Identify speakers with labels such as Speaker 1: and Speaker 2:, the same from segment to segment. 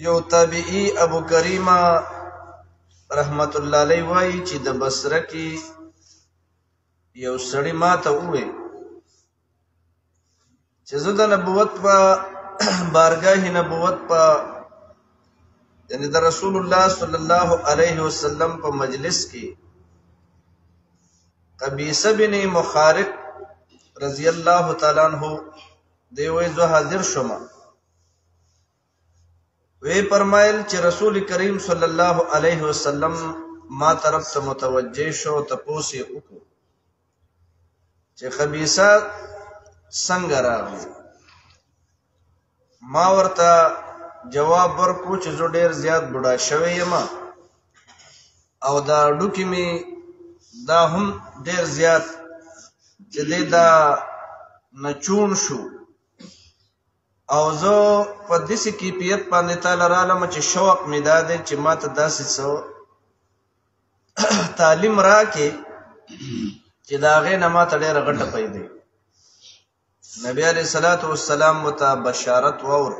Speaker 1: یو تابعی ابو کریمه رحمت الله علیه وایي چې د بصره کې یو سړی ماته وویل چې زه د نبوت په بارگاه نبوت په یعنی د رسول الله صلی الله علیه وسلم په مجلس کې قبیصه بن مخارق رضی الله تعالی عنہ دی وې زه حاضر شوم وی فرمایل چې رسول کریم صلی الله علیه وسلم ما طرف ته متوجه شو تپوس یې وکړو چې خبيثه څنګه راغلی ما ورته جواب ورکړ چې زه ډیر زیات بډا شوی یم او دا ډوکی می دا هم ډیر زیات چې دا نچون شو او زه په داسې کیفیت باندې تعالی رالم چې شوق مې دا دی چې ما ته داسې څه تعلیم راکې چې د هغې نه ما ته ډېره غټه پیدا نبی علیه الصلاۃ والسلام مته بشارت واور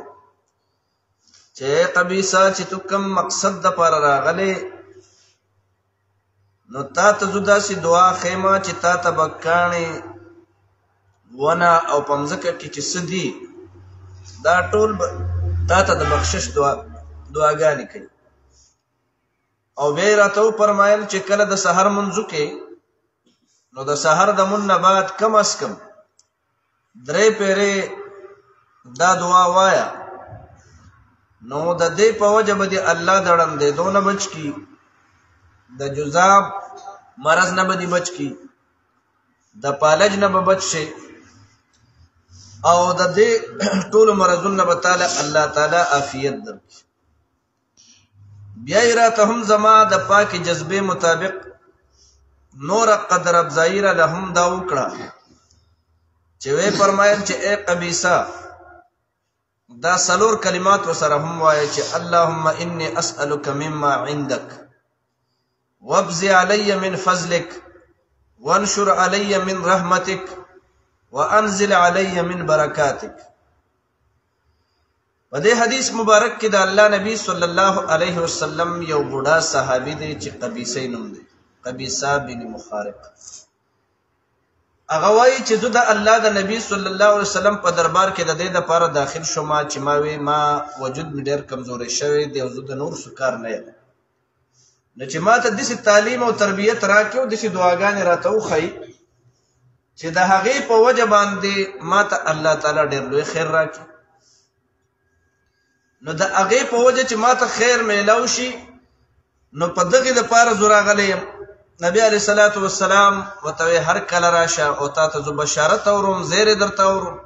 Speaker 1: چې قبیصه چې تو کوم مقصد دپاره راغلی نو تا ته زه داسې دعا ښیمه چې تا ته به کاڼې ونه او په مځکه کې چې څه دي دا ټول تا ته د بخشش دعاګانې کوي او بیا یې راته وفرمایل چې کله د سحر منځو کې نو د سحر د مون نه بعد کم از کم 3 پیرې دا دعا وایا نو د دې په وجه به دې الله د ړندېدو نه بچ کي د جذاب مرض نه به دې بچ کي د پالج نه به بچ شي او د دې ټول مرزونه به تعالی الله تعالی عافیت درکړي بیا یې راته هم زما د پاکي جذبې مطابق نور قدر افزایی را لهم دا وکړه چې وی فرمایل چې اے قبیصه دا سلور کلمات وسره هم وایي چې اللهم انی اسألک مما عندك وابزي علي من فضلك وانشر علي من رحمتك وانزل علي من برکاتك په دې حدیث مبارک کې د الله نبی صلی الله علیه وسلم یو بوډا صحابي دی چې قبیصه نوم دی قبیصه بن مخارق هغه وایي چې زه د الله د نبی صلی الله علیه وسلم په دربار کې د دې لپاره داخل شوم چې ما وجود مې ډېر کمزوري شوی دی او زه د نور څه کار نه یم نو چې ما ته داسې تعلیم او تربیت راکړي او داسې دعاګانې راته وښایي چې د هغې په وجه باندې ما ته الله تعالی ډېر لوی خیر راکړي نو د هغې په وجه چې ما ته خیر میلاو شي نو په دغې دپاره زه راغلی یم نبی علیه الصلاة والسلام ورته وی هر کله راشه او تا ته زه بشارت اورم زیری درته اورم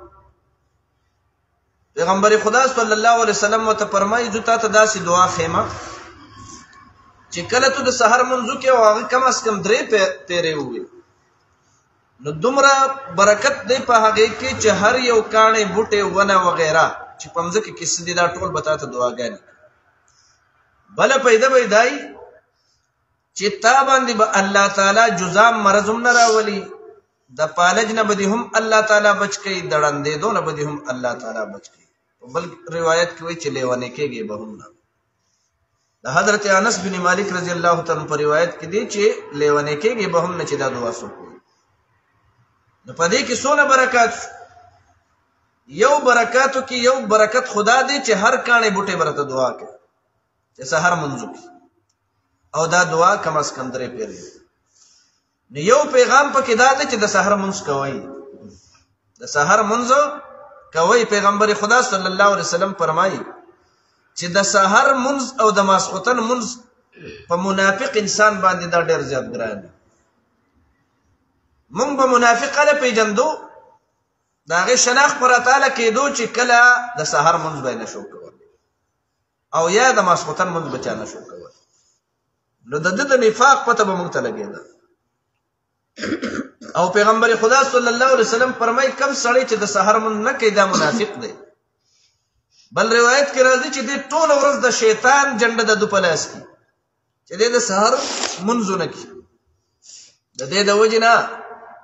Speaker 1: پیغمبر خدا صلی الله علیه وسلم ورته فرمایي زه تا ته داسې دعا ښیمه چې کله تو د سحر منځو کې او هغه کم از کم 3 پیرې ووي نو دومره برکت دی په هغې کې چې هر یو کاڼې بوټې ونه وغیره چې په مځکه کې څه دي دا ټول به تا ته دعاګانې بله پیدا به یې دای چې تا باندې به الله تعالی جذام مرض هم نه راولي د پالج نه به دې هم الله تعالی بچ کوي د ړندېدو نه به دې هم الله تعالی بچ کوي په بل روایت کې وایي چې لیونی کېږي به هم نه د حضرت انس بن مالک رضی الله تعالی په روایت کې دی چې لیونی کېږي به هم نه چې دا دعا څوک کوي نو په دې کې څونه برکات یو برکاتو کې یو برکت خدا دی چې هر کاڼې بوټې برته دعا کوي چې سحر منځو کې او دا دعا کم از کم 3 پیرې نو یو پیغام پکې دا دی چې د سحر منځ کوي د سحر منځ کوي پیغمبر خدا صلی الله علیه وسلم فرمایي چې د سحر منځ او د ماسخوتن منځ په منافق انسان باندې دا ډېر زیات ګران دی مونږ به منافق کله پیژندو د هغې شناخت په راتاله کېدو چې کله د سحر منځ به یې نشو کولی او یا د ماسخوتن منځ به چا نشو کولی نو د ده د نفاق پته به موږ ته لګېده او پیغمبر خدا صلی الله علیه وسلم فرمایي کم سړی چې د سحر منځ نه کوي دا منافق دی بل روایت کې راځي چې دې ټوله ورځ د شیطان جنډه د ده په لاس کې چې دې د سحر منځونه کوي د دې د وجې نه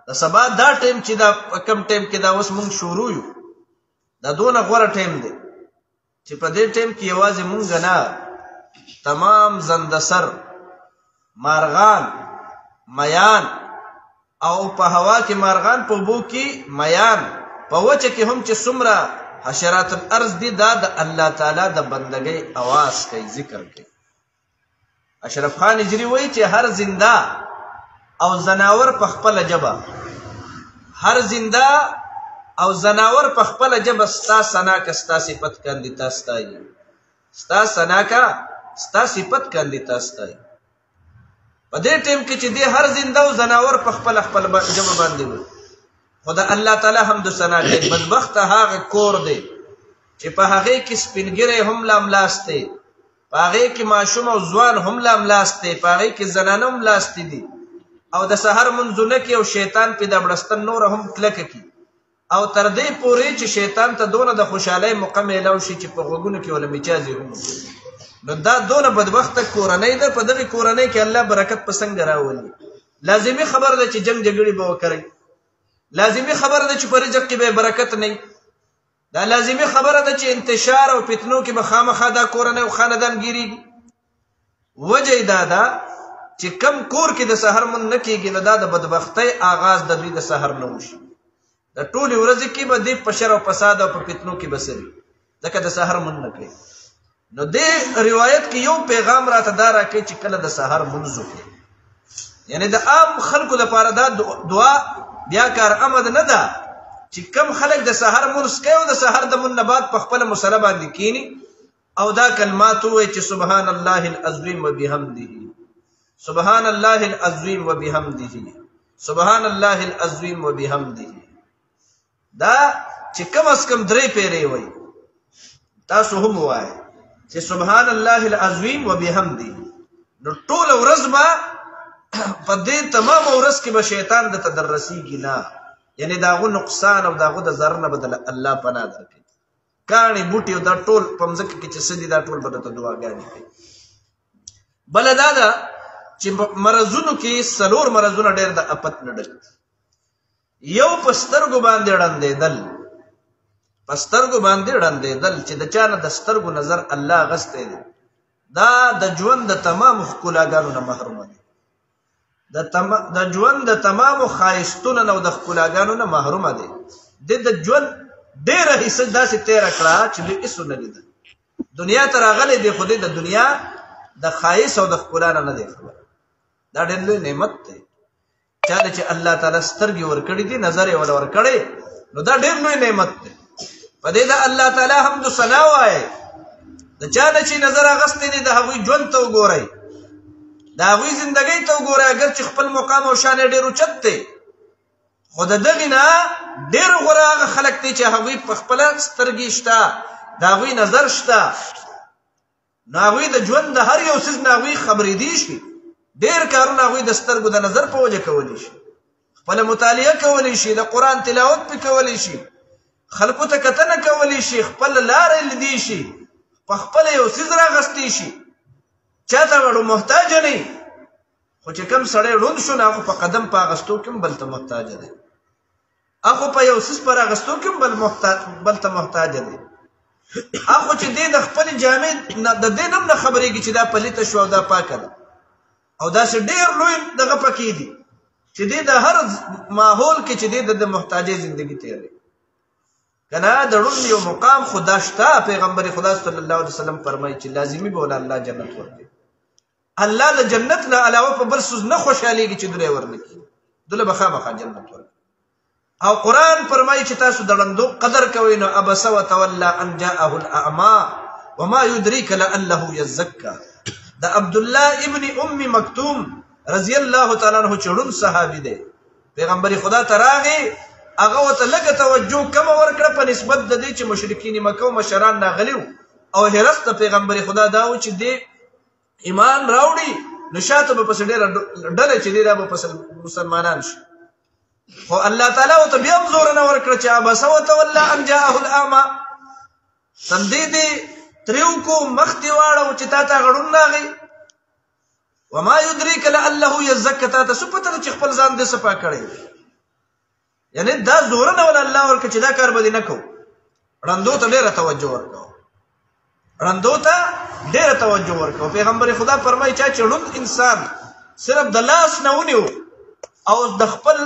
Speaker 1: د سبا دا ټیم چې دا کم ټیم کې دا اوس مونږ شروع یو دا دونه غوره ټیم دی چې په دې ټیم کې یوازې مونږ نه تمام زندسر مارغان میان او په هوا کې مارغان په بو کې میان په وچه کې هم چې څومره حشرات الارض دي دا د الله تعالی د بندګۍ आवाज کوي ذکر کوي اشرف خان اجری وایي چې هر زنده او زناور په خپل جبه هر زنده او زناور په خپل جبه ستا سنا کا ستا صفت کاندي تاستای ستا سنا کا ستا صفت کاندي تاستای په دې ټیم کې چې دې هر زنده او زناور په خپل جبه باندې وي خدا الله تعالی حمد ثنا کوي بدبخت هغه کور دی چې په هغه کې سپینګره هم لاملاسته په هغه کې ماشوم او ځوان هم لاملاسته په هغه کې زنانه هم لاسته دي او د سحر منځونه کې او شیطان په دبړستن نور هم کلک کی او تر دې پورې چې شیطان ته دونه د خوشحالي مکمل او شي چې په غوګونو کې ول میچازي هم نو دا دونه بدبخت کورنۍ ده په دغه کورنۍ کې الله برکت پسند راولي لازمی خبر ده چې جنگ جګړې به وکړي لازمی خبر ده چې په رزق کې به برکت نه دا لازمی خبره ده چې انتشار او فتنو کې به خامخا دا کورنۍ او خاندان ګيري وجه دا ده چې کم کور کې د سحر من نه کېږي نه دا د بدبختی آغاز د دوی د سحر نه وشي د ټولې ورځې کې به د پشر او فساد او په فتنو کې بسري ځکه د سحر من نه کوي نو دې روایت کې یو پیغام راته دا راکړي چې کله د سحر منځو کې یعنی د عام خلکو لپاره دا دعا بیا کار آمد نه ده چې کم خلک د سحر منځ کوي او د سحر د من بعد په خپل مصلی باندې کینی او دا کلمات وایي چې سبحان الله العظیم وبحمده سبحان الله العظیم وبحمده سبحان الله العظیم وبحمده دا چې کم از کم درې پیری وایي تاسو هم وایي چې سبحان الله العظیم وبحمده نو ټول ورځ ما په دې تمام ورځ کې به شیطان د تدرسیږي نه یعنی داغه نقصان او داغه د ضرر نه بدل الله پناه درکړي کانی بوټي او دا ټول پمځکه کې چې سدي دا ټول بدته دعاګانې کوي بل دا چې مرزونو کې سلور مرزونه ډېر د اپت نه ډک یو پسترګو باندې وړاندې دل پسترګو باندې وړاندې دل چې د چانه د سترګو نظر الله غسته دي دا د ژوند د تمام خلاګانو نه محروم دي د ژوند د تمام خایستونو نو د خلاګانو نه محروم دي د ژوند ډېر حصہ داسې تیر کړه چې به هیڅ نه لیدل دنیا ته راغلي دی خو د دنیا د خایس او د خلانه نه دی خبر دا ډېر لوی نعمت دی چې الله تعالی سترګې ورکړي دي نظر یې ور کړي نو دا ډېر لوی نعمت دی په دې د الله تعالی حمد ثنا وایي د چا چې نظر اغستې دي د هغوی ژوند ته وګورئ د هغوی زندګۍ ته وګورئ اگر چې خپل مقام او شان ډېر اوچت دی خو د دغې نه ډېر غوره هغه خلک دي چې هغوی په خپله سترګې شته د هغوی نظر شته نو هغوی د ژوند د هر یو څیز نه هغوی خبرېدي شي ډېر کارونه هغوی د سترګو د نظر په وجه کولی شي خپله مطالعه کولی شي د قرآن تلاوت پې کولی شي خلکو ته کتنه کولی شي خپل لارې لیدی شي په خپله یو څیز راغستی شي چاته وړو محتاج نه خو چې کم سړی ړوند شو نه هغه په قدم په اغستو کې هم بل ته محتاج دی هغه په یو څیز پر اغستو کې هم بل ته محتاج دی هغه چې دې د خپل جامې د دې نم نه خبرېږي چې دا پلیته شو او دا پاکه ده او دا چې ډېر لوی دغه پکې دي چې دې د هر ماحول کې چې دې د محتاجې زندگی تیري کنه د ړوند یو مقام خدا شته پیغمبر خدا صلی الله علیه وسلم فرمایي چې لازمی به الله جنت ورکړي الله د جنت نه علاوه په بل څه نه خوشاليږي چې دوی ورنکي دله بخامخه جنت ورکړي او قران فرمایي چې تاسو د ړندو قدر کوئ نو ابس وتولى ان جاءه الاعمى وما يدريك لعله يزكى د عبد الله ابن ام مکتوم رضی الله تعالی عنہ چړون صحابي دی پیغمبر خدا تراغي هغه وته لګه توجه کم ورکړه په نسبت د دې چې مشرکین مکه او مشران ناغلیو او هرست پیغمبر خدا دا و چې دې ایمان راوړي نشاته په پس ډېر ډله چې دې را په مسلمانان شي خو الله تعالی وته بیا زور نه ورکړه چې ابا سوت ولا ان جاءه الاعمى تندې تریو کو مختی واړو چې تا ته غړون راغی وما يدريك لعله يزكى تا ته سپته چې خپل ځان دې صفا کړي یعنی دا زور نه ول الله ورکړه چې دا کار به نه کو رندو ته ډېر توجه ورکاو رندو ته ډېره توجه ورکوه. پیغمبر خدا فرمایي چا چې ړوند انسان صرف د لاس نه ونیو او د خپل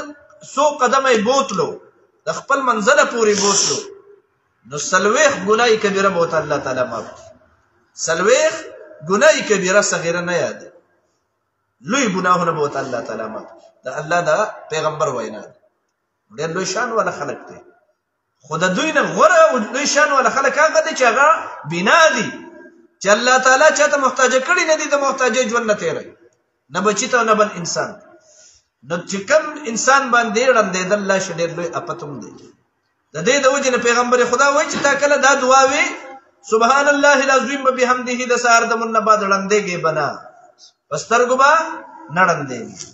Speaker 1: څو قدمه یې بوتلو، د خپل منزله پورې بوتلو، نو 40 ګناه کبیره به ورته الله تعالی معاف کړي. 40 ګناه کبیره صغیره نه یاد، لوی ګناهونه به ورته الله تعالی معاف کړي. د الله د پیغمبر وینا ډېر لوی شان والا خلک دي، خو د دوی نه غوره لوی شان والا خلک هغه دي چې هغه بنا دي، چې الله تعالی چاته محتاج کړي نه دي، د محتاجۍ ژوند نه تېروي، نه بچی ته نه بل انسان. نو چې کوم انسان باندې ړندېدل لا شي ډېر لوی اپتم دی. د دې د وجې نه پیغمبر خدا وایي چې تا کله دا دعا وي سبحان الله العظیم بحمده د سهار د مون نه بعد ړندېږي بنا پسترګو به نه ړندېږي.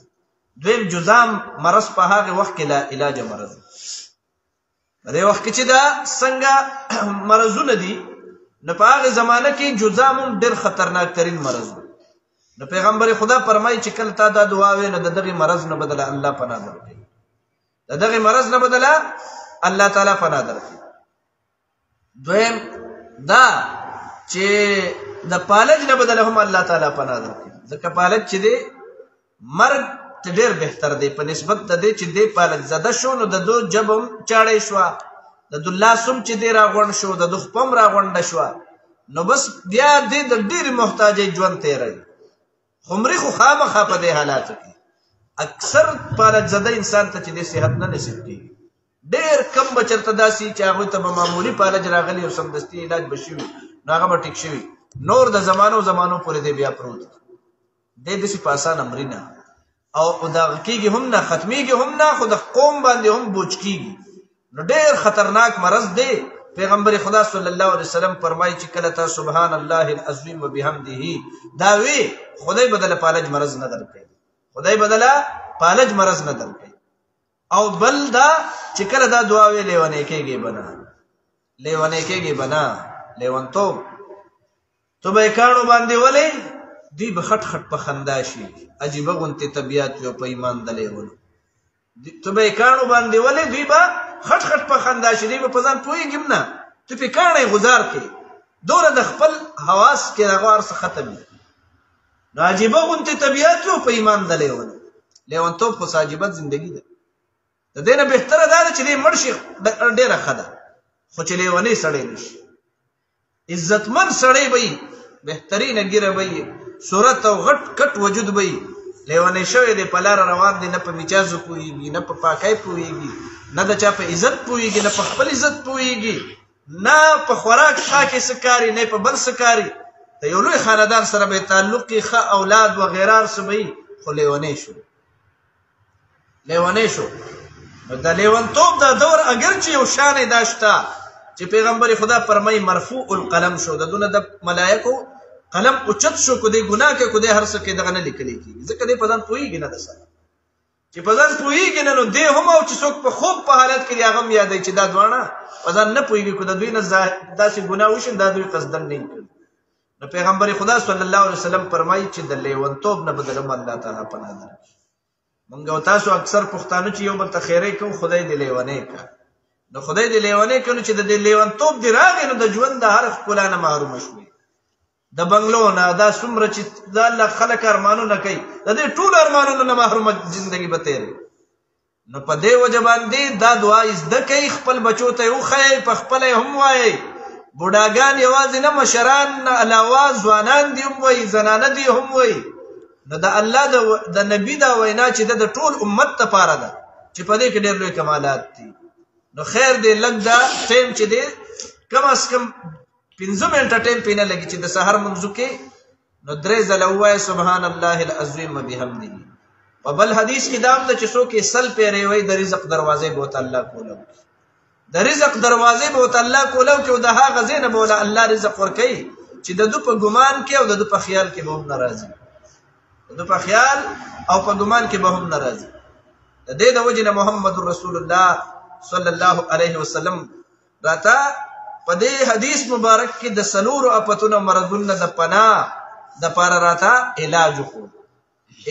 Speaker 1: دویم جزام مرض په هغه وخت کې لا علاج مرض، په دې وخت کې چې دا څنګه مرضونه دي نو په هغه زمانه کې جزام هم ډېر خطرناک ترین مرض. نو پیغمبر خدا فرمایي چې کله تا دا دعا وې نو د دغه مرض نه بدله الله پناه درکړي، د دغه مرض نه بدله الله تعالی پناه درکړي. دویم دا چې د پالج نه بدله هم الله تعالی پناه درکړي، ځکه پالج چې دی مرګ ته ډېر بهتر دی په نسبت د دې چې دی پالج زده شو نو د دو جبم چاړې شوه، د دو لاسم چې دی راغونډ شو، د دو خپم راغونډه شوه، نو بس بیا دی د ډېرې محتاجۍ ژوند تېروي. خمري خو خامخا په دې حالاتو کې اکثر پالج زده انسان ته چې دی صحت نه نصیب کېږي. ډېر کم به چېرته داسې چې هغوی ته به معمولي پالج راغلی او سمدستي علاج به شوي نو هغه به ټیک شوي، نور د زمانو پورې دی بیا پروت دی داسې په اسانه مري نه او دغه کېږي هم نه، ختمېږي هم نه، خو د قوم باندې هم بوج کېږي. نو ډېر خطرناک مرض دی. پیغمبر خدا صلی الله علیه وسلم فرمایي چې کله تا سبحان الله العظیم وبحمده دا وی خدای بدله پالج مرض نه درکوي، خدای بدله پالج مرض نه درکوي. او بل دا چې کله دا دعا وی لیونی کېږي بنا، لیونی کېږي بنا، لیونتوب تو به کاڼو باندې ولې دوی به خټ خټ په خندا شي، عجیبه غونتې طبیعت یو په ایمان د لیونو. تو به کاڼو باندې ولې دوی به خټ خټ په خندا شي، دوی به په ځان پوهېږي هم نه، تو پې کاڼی غزار کې دوره د خپل حواس کې هغه هر څه ختم وي. نو عجیبه غونتې طبیعت یو په ایمان د لیونو. لیونتوب خو عجیبه زندګي ده، د دې نه بهتره دا ده چې دی مړ شي ډېره ښه ده، خو چې لیونی سړی نه شي. عزتمن سړی به وي، بهترینه ګیره به وي، صورت او غټ کټ وجود به وي، لیونی شوی دی په لاره روان دی، نه په مجازو پوهېږي، نه په پاکۍ پوهېږي، نه د چا په عزت پوهېږي، نه په خپل عزت پوهېږي، نه په خوراک خاکې څه کاري، نه په بل څه کاري. د یو لوی خاندان سره به تعلق کې ښه اولاد وغیره هر څه به وي، خو لیونی شو، لیونی شو. نو د لیونتوب دا دور اگر چې یو شان یې دا شته چې پیغمبر خدا فرمایي مرفوع القلم شو، د دونه د ملایکو قلم اوچت شو، کو دی ګناه کې کو دی هر څه کې دغه نه لیکلی کېږي، ځکه دی په ځان پوهېږي نه د سره چې په ځان پوهېږي نه، نو دی هم او چې څوک په خوب په حالت کې دی هغه هم یادوي چې دا دواړه په ځان نه پوهېږي، کو د دوی نه داسې ګناه وشي دا دوی قصدن نه یې کړي. نو پیغمبر خدا صلی الله علیه وسلم فرمایي چې د لیونتوب نه بدله هم الله تعالی پناه درکړي. مونږ او تاسو اکثر پښتانه چې یو بل ته خیرې کوو، خدای دې لیونی کړه، نو خدای دې لیونی کړه چې د دې لیونتوب دې راغی نو د ژوند د هر ښکلا نه محرومه شوې، د بنګلو نه دا څومره چې د الله خلک ارمانونه کوي د دې ټولو ارمانونو نه محرومه زندګي به تېروي. نو په دې وجه باندې دا دعا زده کوي، خپل بچو ته یې وښایئ، په خپله یې هم وایئ. بوډاګان یوازې نه، مشران نه علاوه ځوانان دې هم وایي، زنانه دې هم وایي. نو د الله د نبي دا وینا چې د ټول امت لپاره ده چې په دې کې ډېر لوی کمالات دي. نو خیر دې لږ دا ټایم چې دی کم از کم 15 منټه ټایم پې نه لګي چې د سحر منځو کې نو 3 ځله ووایه سبحان الله العظیم وبحمده. په بل حدیث کې دا هم ده چې څوک یې سل پیرې وایي د رزق دروازې به ورته الله کولی، د رزق دروازې به ورته الله کولی کړي او د هغه ځای نه به ورته الله رزق ورکوي چې د ده په ګمان کې او د ده په خیال کې به هم نه راځي، د ده په خیال او په ګمان کې به هم نه راځي. د دې د وجې نه محمد رسول الله صلی الله علیه وسلم راته په دې حدیث مبارک کې د څلورو افتونو مرضونو د پناه دپاره راته علاج وښود.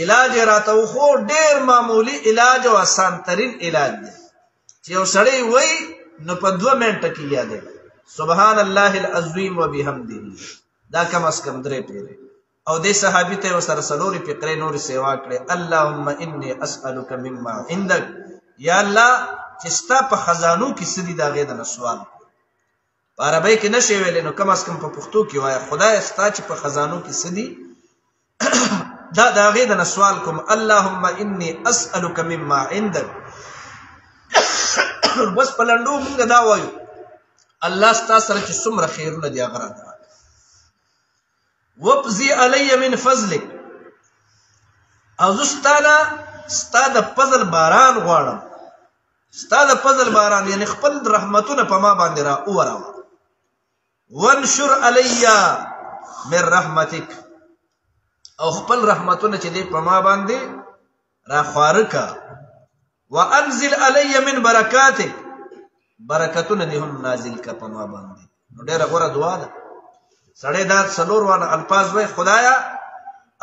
Speaker 1: علاج یې راته وښود، ډېر معمولي علاج او اسان ترین علاج دی چې یو سړی وایي نو په 2 منټه کې یادوي. سبحان الله العظیم وبحمده دا کم از کم 3 پیره او دې صحابي ته وسره سلوري فقره نور سیوا کړي اللهم انی اسالک مما عندك یا الله چې ستا په خزانو کې سدي دا غې د سوال په عربی کې نشي ویل نو کم از کم په پښتو کې وای خدای ستا چې په خزانو کې سدي دا غې د سوال کوم اللهم انی اسالک مما عندك بس پلندو موږ دا وایو الله ستا سره چې څومره خیرونه دی هغه راته وابزي علي من فضلك او زستانا ستا د فضل باران غواړم ستا د فضل باران یعنی خپل رحمتونه په ما باندې را اوراوه وانشر علي من رحمتك او خپل رحمتونه چې دې په ما باندې را خوارکا وانزل علي من برکاتك برکتونه دې هم نازل کا په ما باندې نو ډېره غوړه دعا ده سړی دا څلور وانه الفاظ وای خدایا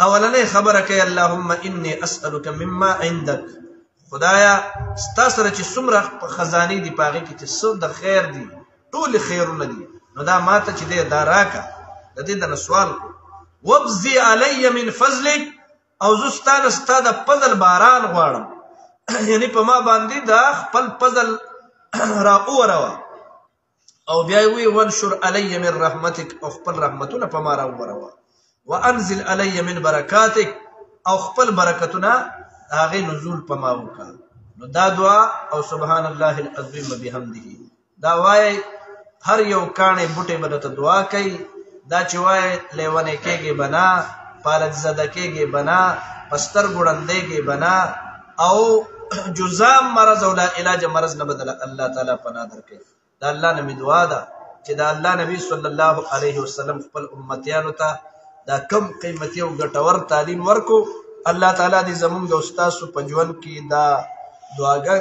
Speaker 1: اولنې خبره کوي اللهم انی اسالک مما عندك خدایا ستا سره چې څومره خزانه دي پاغه کې چې څو د خیر دي ټول خیرونه دي نو دا ماته چې دې دا راکا د دې د سوال وابزي علي من فضلك او زستانه ستا د فضل باران غواړم یعنی په ما باندې دا خپل فضل را اوروه او بیا وی وانشر علی من رحمتک او خپل رحمتونه په ما را اوروه وانزل علی من برکاتک او خپل برکتونه هغه نزول په ما وکړه نو دا دعا او سبحان الله العظیم وبحمده دا وای هر یو کانه بوټي بدته دعا کوي دا چې وای لیونه کېږي بنا پالک زده کېږي بنا پستر ګړندېږي بنا او جزام مرض او لا علاج مرض نه بدل الله تعالی پناه درکړي دا الله نبی دعا ده چې دا الله نبی صلی الله علیه وسلم خپل امتیانو ته دا کم قیمتي او ګټور تعلیم ورکو الله تعالی دې زمونږ د استاد په ژوند کې دا دعاګه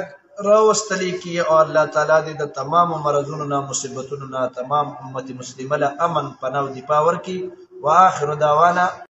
Speaker 1: راوستلې کی او الله تعالی دې د تمام مرزونو نه مصیبتونو نه تمام امت مسلمه له امن پناه دی پاور کی واخر دعوانا